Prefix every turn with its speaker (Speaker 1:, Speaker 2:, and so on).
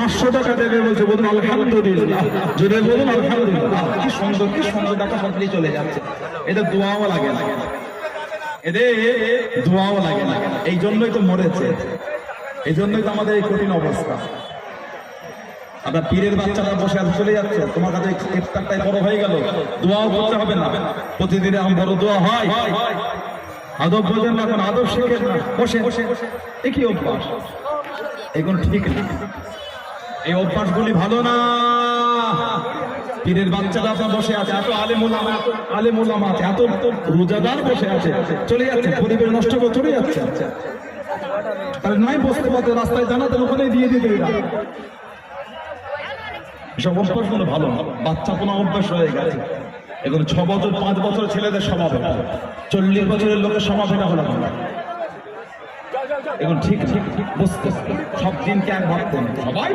Speaker 1: 500 টাকা দেবে বলছে, বলুন আলহামদুলিল্লাহ, জোরে বলুন আলহামদুলিল্লাহ। কি সুন্দর টাকা সবলি চলে যাচ্ছে। এদের দোয়াও লাগে না, এদের দোয়াও লাগে না। এই জন্যই তো মরেছে, এই জন্যই তো আমাদের এই কঠিন অবস্থা। আপনার পীরের বাচ্চারা বসে আর চলে যাচ্ছে, তোমার কাছে ইফতারটাই বড় হয়ে গেল, দোয়াও করতে হবে না। প্রতিদিনে আমার বড় দোয়া হয়, আদব বোঝেন না, এখন আদব শেখেন না, বসে একই অভ্যাস, এগুলো ঠিক না। এই অভ্যাসগুলি ভালো না। পীরের বাচ্চারা আপনার বসে আছে, এত আলেমুল আমা আছে, এত রোজাদার বসে আছে, চলে যাচ্ছে, পরিবেশ নষ্ট করে চলে যাচ্ছে। তাহলে নাই বসতে পারতে, রাস্তায় জানাতেন, ওখানেই দিয়ে দিতে। এসব অভ্যাসগুলো ভালো না, বাচ্চা কোনো অভ্যাস হয়ে গেছে। এখন 6 বছর 5 বছর ছেলেদের স্বভাব, 40 বছরের লোকের স্বভাব এটা হলো না। এখন ঠিক বুঝতে, সব দিনকে এক ভাবতেন সবাই।